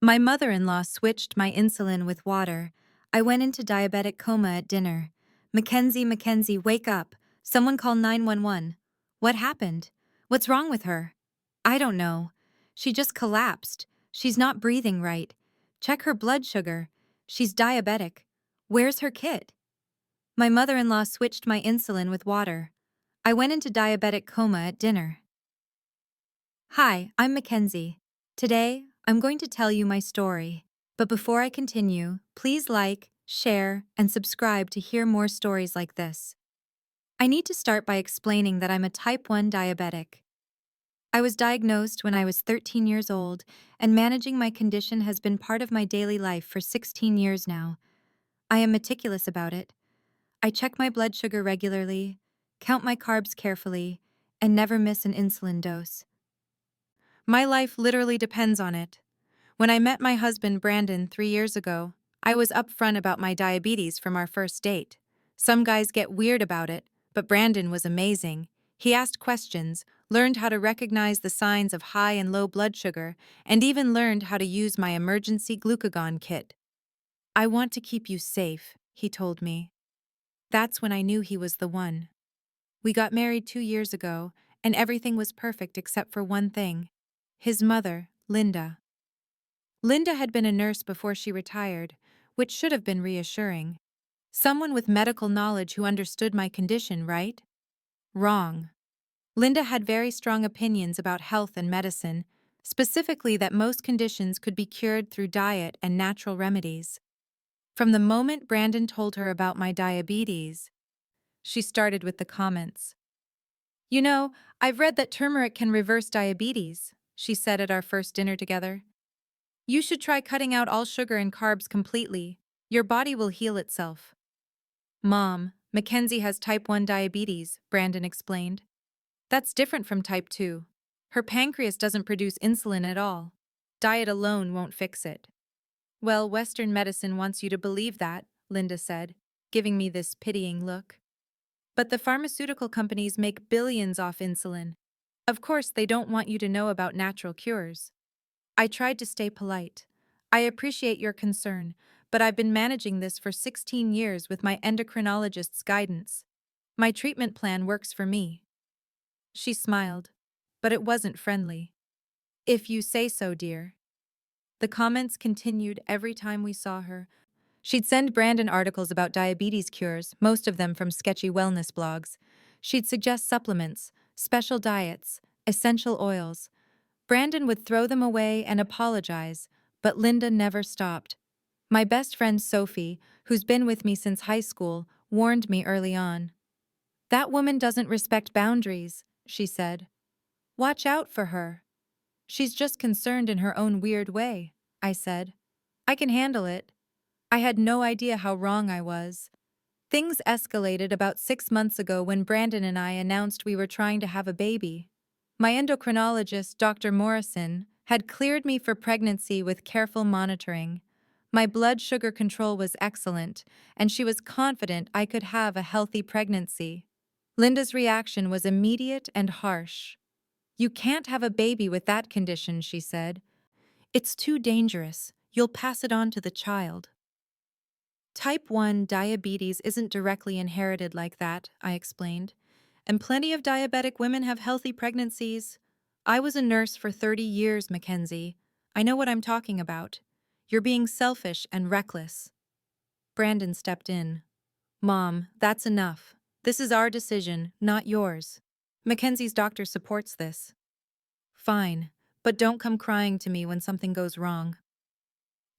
My mother-in-law switched my insulin with water. I went into diabetic coma at dinner. Mackenzie, wake up. Someone call 911. What happened? What's wrong with her? I don't know. She just collapsed. She's not breathing right. Check her blood sugar. She's diabetic. Where's her kit? My mother-in-law switched my insulin with water. I went into diabetic coma at dinner. Hi, I'm Mackenzie. Today, I'm going to tell you my story. But before I continue, please like, share, and subscribe to hear more stories like this. I need to start by explaining that I'm a type 1 diabetic. I was diagnosed when I was 13 years old, and managing my condition has been part of my daily life for 16 years now. I am meticulous about it. I check my blood sugar regularly, count my carbs carefully, and never miss an insulin dose. My life literally depends on it. When I met my husband Brandon 3 years ago, I was upfront about my diabetes from our first date. Some guys get weird about it, but Brandon was amazing. He asked questions, learned how to recognize the signs of high and low blood sugar, and even learned how to use my emergency glucagon kit. I want to keep you safe, he told me. That's when I knew he was the one. We got married 2 years ago, and everything was perfect except for one thing. His mother, Linda. Linda had been a nurse before she retired, which should have been reassuring. Someone with medical knowledge who understood my condition, right? Wrong. Linda had very strong opinions about health and medicine, specifically that most conditions could be cured through diet and natural remedies. From the moment Brandon told her about my diabetes, she started with the comments. You know, I've read that turmeric can reverse diabetes, she said at our first dinner together. You should try cutting out all sugar and carbs completely. Your body will heal itself. Mom, Mackenzie has type 1 diabetes, Brandon explained. That's different from type 2. Her pancreas doesn't produce insulin at all. Diet alone won't fix it. Well, Western medicine wants you to believe that, Linda said, giving me this pitying look. But the pharmaceutical companies make billions off insulin. Of course, they don't want you to know about natural cures. I tried to stay polite. I appreciate your concern, but I've been managing this for 16 years with my endocrinologist's guidance. My treatment plan works for me. She smiled, but it wasn't friendly. If you say so, dear. The comments continued every time we saw her. She'd send Brandon articles about diabetes cures, most of them from sketchy wellness blogs. She'd suggest supplements, special diets, essential oils. Brandon would throw them away and apologize, but Linda never stopped. My best friend Sophie, who's been with me since high school, warned me early on. That woman doesn't respect boundaries, she said. Watch out for her. She's just concerned in her own weird way, I said. I can handle it. I had no idea how wrong I was. Things escalated about 6 months ago when Brandon and I announced we were trying to have a baby. My endocrinologist, Dr. Morrison, had cleared me for pregnancy with careful monitoring. My blood sugar control was excellent, and she was confident I could have a healthy pregnancy. Linda's reaction was immediate and harsh. You can't have a baby with that condition, she said. It's too dangerous. You'll pass it on to the child. Type 1 diabetes isn't directly inherited like that, I explained. And plenty of diabetic women have healthy pregnancies. I was a nurse for 30 years, Mackenzie. I know what I'm talking about. You're being selfish and reckless. Brandon stepped in. Mom, that's enough. This is our decision, not yours. Mackenzie's doctor supports this. Fine, but don't come crying to me when something goes wrong.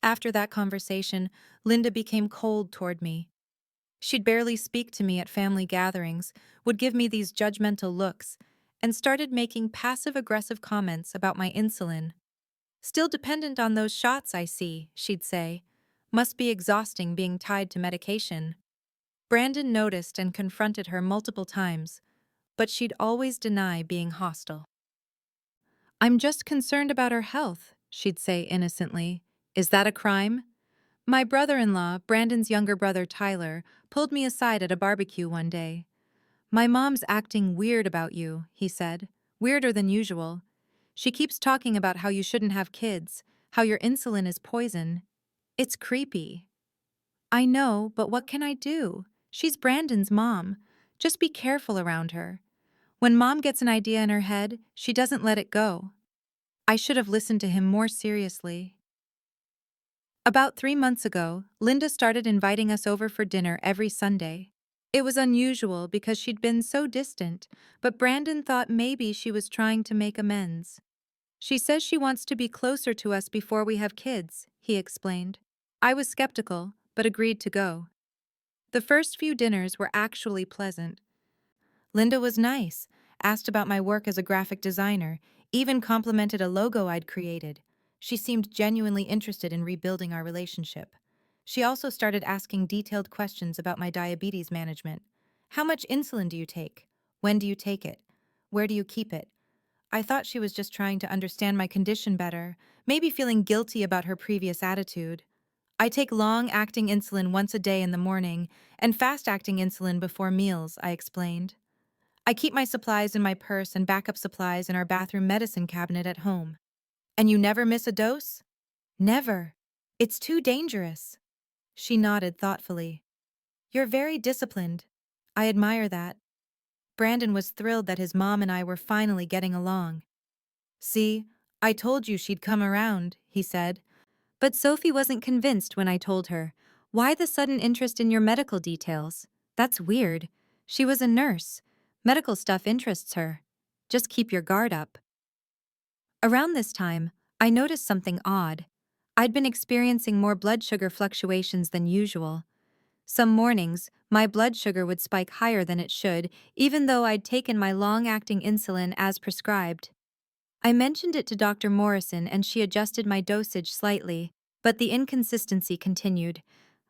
After that conversation, Linda became cold toward me. She'd barely speak to me at family gatherings, would give me these judgmental looks, and started making passive-aggressive comments about my insulin. Still dependent on those shots, I see, she'd say. Must be exhausting being tied to medication. Brandon noticed and confronted her multiple times, but she'd always deny being hostile. I'm just concerned about her health, she'd say innocently. Is that a crime? My brother-in-law, Brandon's younger brother Tyler, pulled me aside at a barbecue one day. My mom's acting weird about you, he said. Weirder than usual. She keeps talking about how you shouldn't have kids, how your insulin is poison. It's creepy. I know, but what can I do? She's Brandon's mom. Just be careful around her. When mom gets an idea in her head, she doesn't let it go. I should have listened to him more seriously. About 3 months ago, Linda started inviting us over for dinner every Sunday. It was unusual because she'd been so distant, but Brandon thought maybe she was trying to make amends. She says she wants to be closer to us before we have kids, he explained. I was skeptical, but agreed to go. The first few dinners were actually pleasant. Linda was nice, asked about my work as a graphic designer, even complimented a logo I'd created. She seemed genuinely interested in rebuilding our relationship. She also started asking detailed questions about my diabetes management. How much insulin do you take? When do you take it? Where do you keep it? I thought she was just trying to understand my condition better, maybe feeling guilty about her previous attitude. I take long-acting insulin once a day in the morning and fast-acting insulin before meals, I explained. I keep my supplies in my purse and backup supplies in our bathroom medicine cabinet at home. And you never miss a dose? Never. It's too dangerous. She nodded thoughtfully. You're very disciplined. I admire that. Brandon was thrilled that his mom and I were finally getting along. See, I told you she'd come around, he said. But Sophie wasn't convinced when I told her. Why the sudden interest in your medical details? That's weird. She was a nurse. Medical stuff interests her. Just keep your guard up. Around this time, I noticed something odd. I'd been experiencing more blood sugar fluctuations than usual. Some mornings, my blood sugar would spike higher than it should, even though I'd taken my long-acting insulin as prescribed. I mentioned it to Dr. Morrison and she adjusted my dosage slightly, but the inconsistency continued.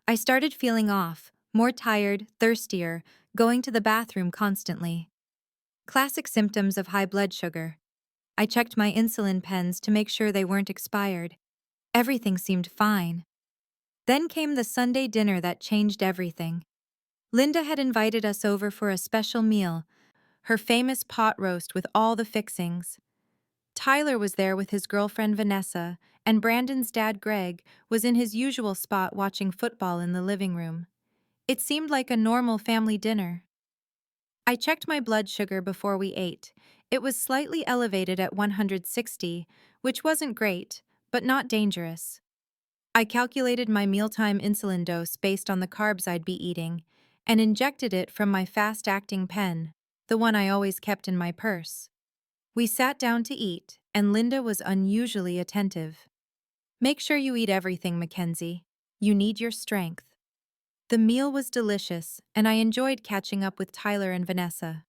I started feeling off, more tired, thirstier, going to the bathroom constantly. Classic symptoms of high blood sugar. I checked my insulin pens to make sure they weren't expired. Everything seemed fine. Then came the Sunday dinner that changed everything. Linda had invited us over for a special meal, her famous pot roast with all the fixings. Tyler was there with his girlfriend Vanessa, and Brandon's dad Greg was in his usual spot watching football in the living room. It seemed like a normal family dinner. I checked my blood sugar before we ate. It was slightly elevated at 160, which wasn't great, but not dangerous. I calculated my mealtime insulin dose based on the carbs I'd be eating, and injected it from my fast-acting pen, the one I always kept in my purse. We sat down to eat, and Linda was unusually attentive. Make sure you eat everything, Mackenzie. You need your strength. The meal was delicious, and I enjoyed catching up with Tyler and Vanessa.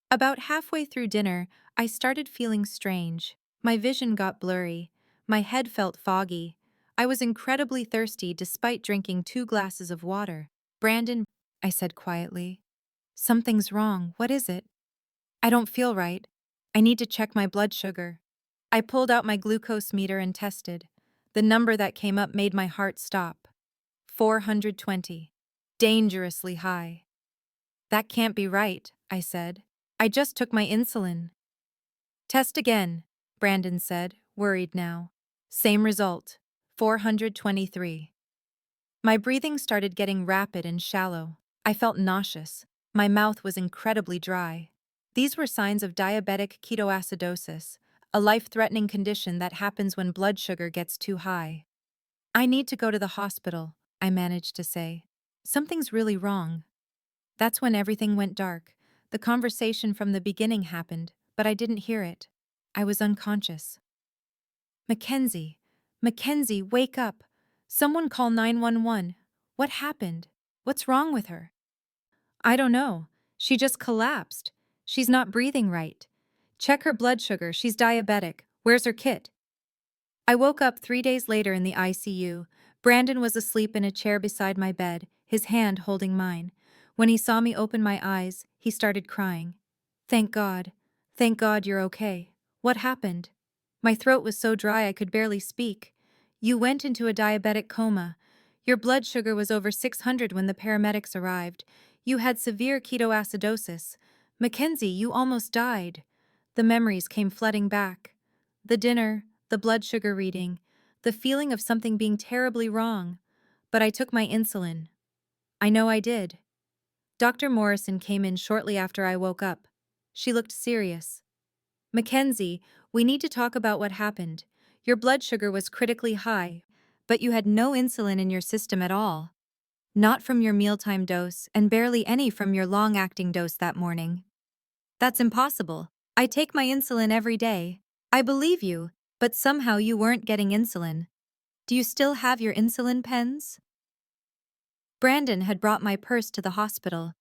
About halfway through dinner, I started feeling strange. My vision got blurry. My head felt foggy. I was incredibly thirsty despite drinking 2 glasses of water. Brandon, I said quietly. Something's wrong. What is it? I don't feel right. I need to check my blood sugar. I pulled out my glucose meter and tested. The number that came up made my heart stop. 420. Dangerously high. That can't be right, I said. I just took my insulin. Test again, Brandon said, worried now. Same result. 423. My breathing started getting rapid and shallow. I felt nauseous. My mouth was incredibly dry. These were signs of diabetic ketoacidosis, a life-threatening condition that happens when blood sugar gets too high. I need to go to the hospital, I managed to say. Something's really wrong. That's when everything went dark. The conversation from the beginning happened, but I didn't hear it. I was unconscious. Mackenzie, Mackenzie, wake up. Someone call 911. What happened? What's wrong with her? I don't know. She just collapsed. She's not breathing right. Check her blood sugar. She's diabetic. Where's her kit? I woke up 3 days later in the ICU. Brandon was asleep in a chair beside my bed, his hand holding mine. When he saw me open my eyes, he started crying. Thank God. Thank God you're okay. What happened? My throat was so dry I could barely speak. You went into a diabetic coma. Your blood sugar was over 600 when the paramedics arrived. You had severe ketoacidosis. Mackenzie, you almost died. The memories came flooding back. The dinner, the blood sugar reading, the feeling of something being terribly wrong. But I took my insulin. I know I did. Dr. Morrison came in shortly after I woke up. She looked serious. Mackenzie, we need to talk about what happened. Your blood sugar was critically high, but you had no insulin in your system at all. Not from your mealtime dose, and barely any from your long-acting dose that morning. That's impossible. I take my insulin every day. I believe you, but somehow you weren't getting insulin. Do you still have your insulin pens? Brandon had brought my purse to the hospital.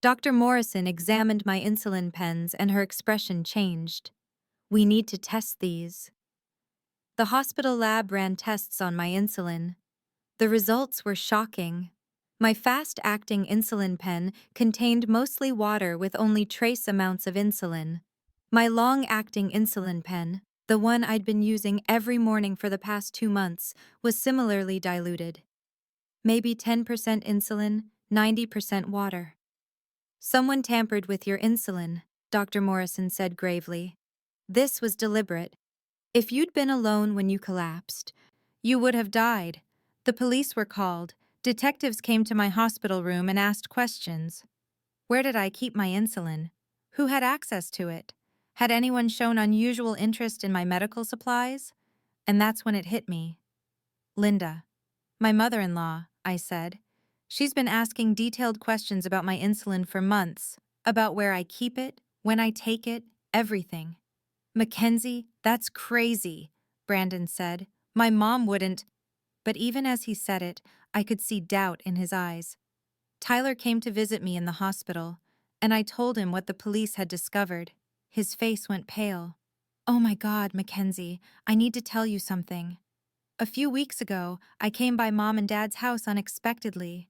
Dr. Morrison examined my insulin pens and her expression changed. We need to test these. The hospital lab ran tests on my insulin. The results were shocking. My fast-acting insulin pen contained mostly water with only trace amounts of insulin. My long-acting insulin pen, the one I'd been using every morning for the past 2 months, was similarly diluted. Maybe 10% insulin, 90% water. Someone tampered with your insulin, Dr. Morrison said gravely. This was deliberate. If you'd been alone when you collapsed, you would have died. The police were called. Detectives came to my hospital room and asked questions. Where did I keep my insulin? Who had access to it? Had anyone shown unusual interest in my medical supplies? And that's when it hit me. Linda. My mother-in-law, I said. She's been asking detailed questions about my insulin for months, about where I keep it, when I take it, everything. Mackenzie, that's crazy, Brandon said. My mom wouldn't. But even as he said it, I could see doubt in his eyes. Tyler came to visit me in the hospital, and I told him what the police had discovered. His face went pale. Oh my God, Mackenzie, I need to tell you something. A few weeks ago, I came by Mom and Dad's house unexpectedly.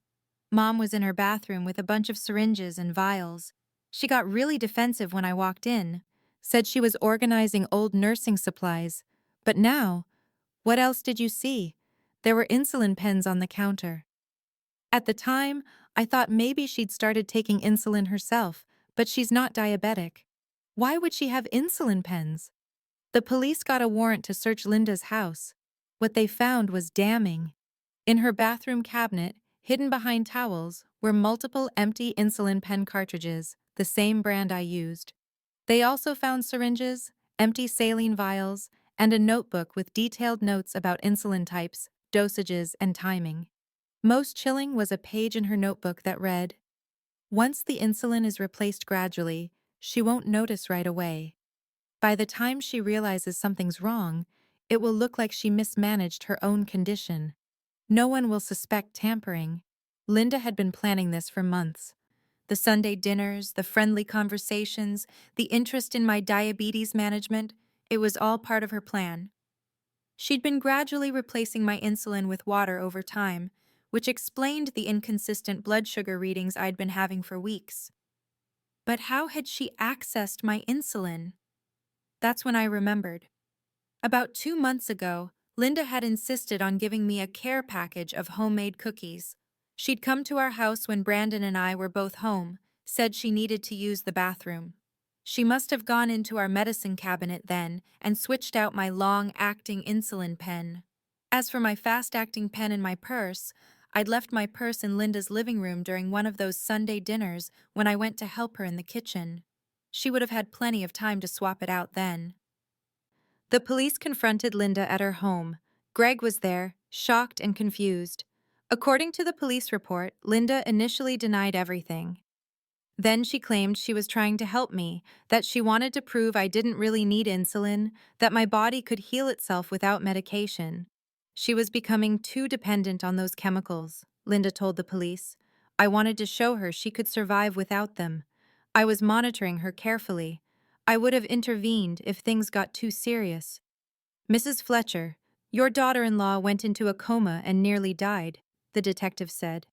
Mom was in her bathroom with a bunch of syringes and vials. She got really defensive when I walked in, said she was organizing old nursing supplies. But now, what else did you see? There were insulin pens on the counter. At the time, I thought maybe she'd started taking insulin herself, but she's not diabetic. Why would she have insulin pens? The police got a warrant to search Linda's house. What they found was damning. In her bathroom cabinet, hidden behind towels, were multiple empty insulin pen cartridges, the same brand I used. They also found syringes, empty saline vials, and a notebook with detailed notes about insulin types, dosages, and timing. Most chilling was a page in her notebook that read, "Once the insulin is replaced gradually, she won't notice right away. By the time she realizes something's wrong, it will look like she mismanaged her own condition. No one will suspect tampering." Linda had been planning this for months. The Sunday dinners, the friendly conversations, the interest in my diabetes management, it was all part of her plan. She'd been gradually replacing my insulin with water over time, which explained the inconsistent blood sugar readings I'd been having for weeks. But how had she accessed my insulin? That's when I remembered. About 2 months ago, Linda had insisted on giving me a care package of homemade cookies. She'd come to our house when Brandon and I were both home, said she needed to use the bathroom. She must have gone into our medicine cabinet then and switched out my long-acting insulin pen. As for my fast-acting pen in my purse, I'd left my purse in Linda's living room during one of those Sunday dinners when I went to help her in the kitchen. She would have had plenty of time to swap it out then. The police confronted Linda at her home. Greg was there, shocked and confused. According to the police report, Linda initially denied everything. Then she claimed she was trying to help me, that she wanted to prove I didn't really need insulin, that my body could heal itself without medication. She was becoming too dependent on those chemicals, Linda told the police. I wanted to show her she could survive without them. I was monitoring her carefully. I would have intervened if things got too serious. Mrs. Fletcher, your daughter-in-law went into a coma and nearly died, the detective said.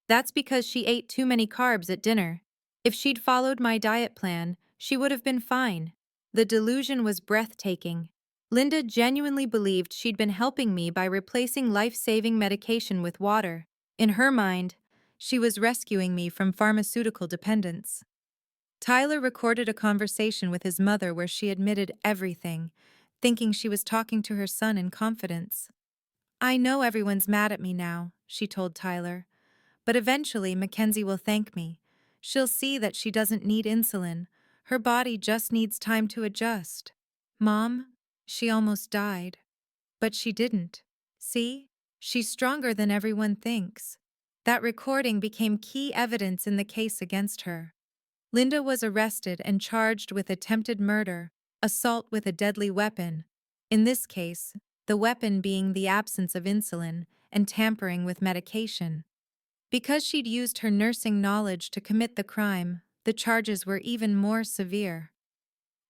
That's because she ate too many carbs at dinner. If she'd followed my diet plan, she would have been fine. The delusion was breathtaking. Linda genuinely believed she'd been helping me by replacing life-saving medication with water. In her mind, she was rescuing me from pharmaceutical dependence. Tyler recorded a conversation with his mother where she admitted everything, thinking she was talking to her son in confidence. I know everyone's mad at me now, she told Tyler. But eventually, Mackenzie will thank me. She'll see that she doesn't need insulin. Her body just needs time to adjust. Mom, she almost died. But she didn't. See? She's stronger than everyone thinks. That recording became key evidence in the case against her. Linda was arrested and charged with attempted murder, assault with a deadly weapon. In this case, the weapon being the absence of insulin and tampering with medication. Because she'd used her nursing knowledge to commit the crime, the charges were even more severe.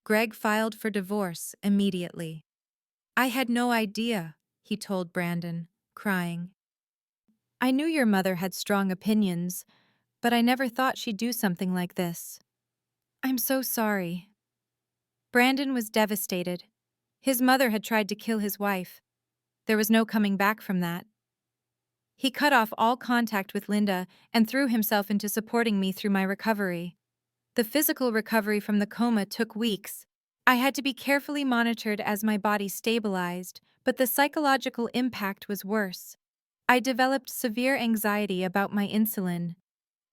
Greg filed for divorce immediately. I had no idea, he told Brandon, crying. I knew your mother had strong opinions, but I never thought she'd do something like this. I'm so sorry. Brandon was devastated. His mother had tried to kill his wife. There was no coming back from that. He cut off all contact with Linda and threw himself into supporting me through my recovery. The physical recovery from the coma took weeks. I had to be carefully monitored as my body stabilized, but the psychological impact was worse. I developed severe anxiety about my insulin.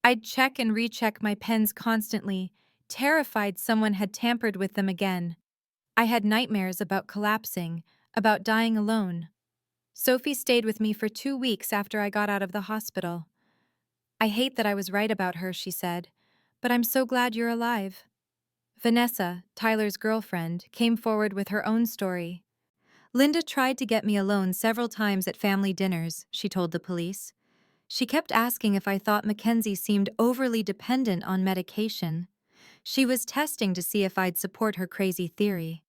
I'd check and recheck my pens constantly, terrified someone had tampered with them again. I had nightmares about collapsing, about dying alone. Sophie stayed with me for 2 weeks after I got out of the hospital. I hate that I was right about her, she said, but I'm so glad you're alive. Vanessa, Tyler's girlfriend, came forward with her own story. Linda tried to get me alone several times at family dinners, she told the police. She kept asking if I thought Mackenzie seemed overly dependent on medication. She was testing to see if I'd support her crazy theory.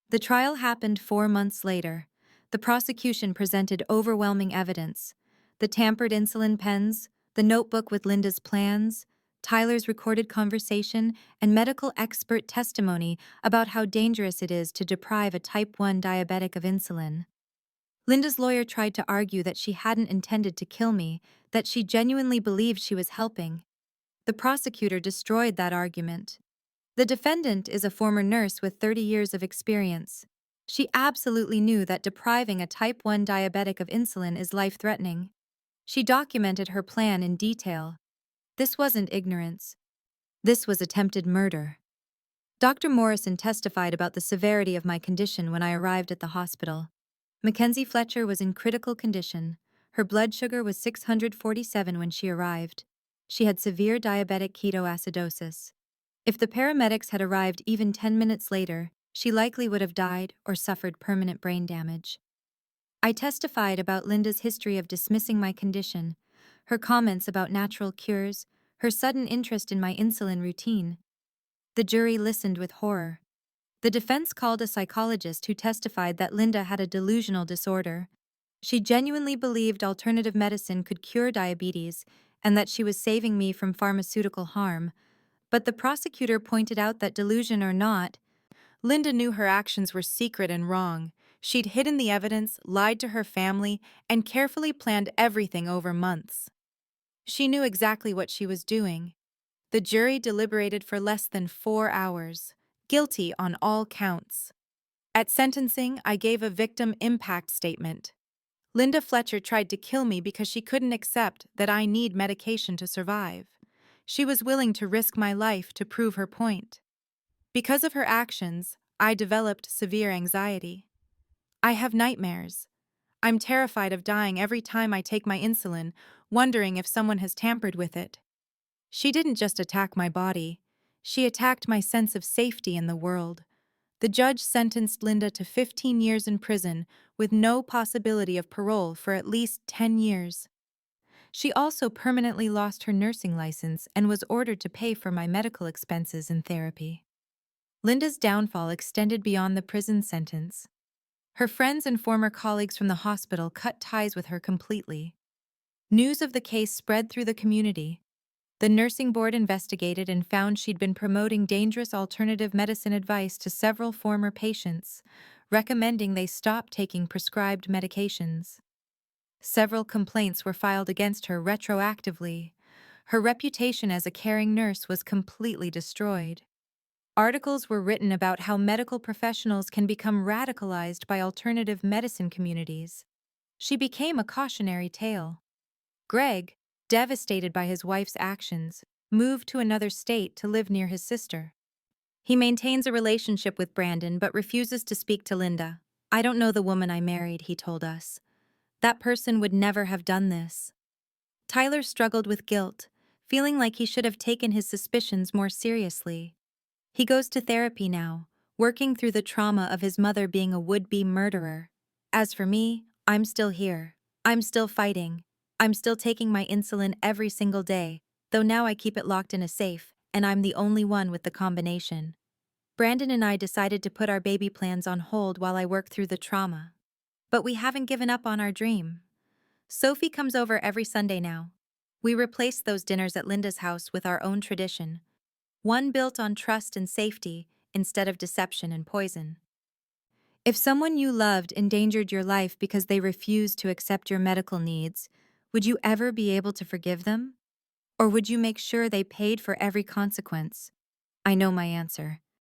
The trial happened 4 months later. The prosecution presented overwhelming evidence. The tampered insulin pens, the notebook with Linda's plans, Tyler's recorded conversation, and medical expert testimony about how dangerous it is to deprive a type 1 diabetic of insulin. Linda's lawyer tried to argue that she hadn't intended to kill me, that she genuinely believed she was helping. The prosecutor destroyed that argument. The defendant is a former nurse with 30 years of experience. She absolutely knew that depriving a type 1 diabetic of insulin is life-threatening. She documented her plan in detail. This wasn't ignorance. This was attempted murder. Dr. Morrison testified about the severity of my condition when I arrived at the hospital. Mackenzie Fletcher was in critical condition. Her blood sugar was 647 when she arrived. She had severe diabetic ketoacidosis. If the paramedics had arrived even 10 minutes later, she likely would have died or suffered permanent brain damage. I testified about Linda's history of dismissing my condition, her comments about natural cures, her sudden interest in my insulin routine. The jury listened with horror. The defense called a psychologist who testified that Linda had a delusional disorder. She genuinely believed alternative medicine could cure diabetes and that she was saving me from pharmaceutical harm. But the prosecutor pointed out that, delusion or not, Linda knew her actions were secret and wrong. She'd hidden the evidence, lied to her family, and carefully planned everything over months. She knew exactly what she was doing. The jury deliberated for less than 4 hours, guilty on all counts. At sentencing, I gave a victim impact statement. Linda Fletcher tried to kill me because she couldn't accept that I need medication to survive. She was willing to risk my life to prove her point. Because of her actions, I developed severe anxiety. I have nightmares. I'm terrified of dying every time I take my insulin, wondering if someone has tampered with it. She didn't just attack my body. She attacked my sense of safety in the world. The judge sentenced Linda to 15 years in prison with no possibility of parole for at least 10 years. She also permanently lost her nursing license and was ordered to pay for my medical expenses and therapy. Linda's downfall extended beyond the prison sentence. Her friends and former colleagues from the hospital cut ties with her completely. News of the case spread through the community. The nursing board investigated and found she'd been promoting dangerous alternative medicine advice to several former patients, recommending they stop taking prescribed medications. Several complaints were filed against her retroactively. Her reputation as a caring nurse was completely destroyed. Articles were written about how medical professionals can become radicalized by alternative medicine communities. She became a cautionary tale. Greg, devastated by his wife's actions, moved to another state to live near his sister. He maintains a relationship with Brandon but refuses to speak to Linda. "I don't know the woman I married," he told us. "That person would never have done this." Tyler struggled with guilt, feeling like he should have taken his suspicions more seriously. He goes to therapy now, working through the trauma of his mother being a would-be murderer. As for me, I'm still here. I'm still fighting. I'm still taking my insulin every single day, though now I keep it locked in a safe, and I'm the only one with the combination. Brandon and I decided to put our baby plans on hold while I work through the trauma. But we haven't given up on our dream. Sophie comes over every Sunday now. We replaced those dinners at Linda's house with our own tradition, one built on trust and safety instead of deception and poison. If someone you loved endangered your life because they refused to accept your medical needs, would you ever be able to forgive them? Or would you make sure they paid for every consequence? I know my answer.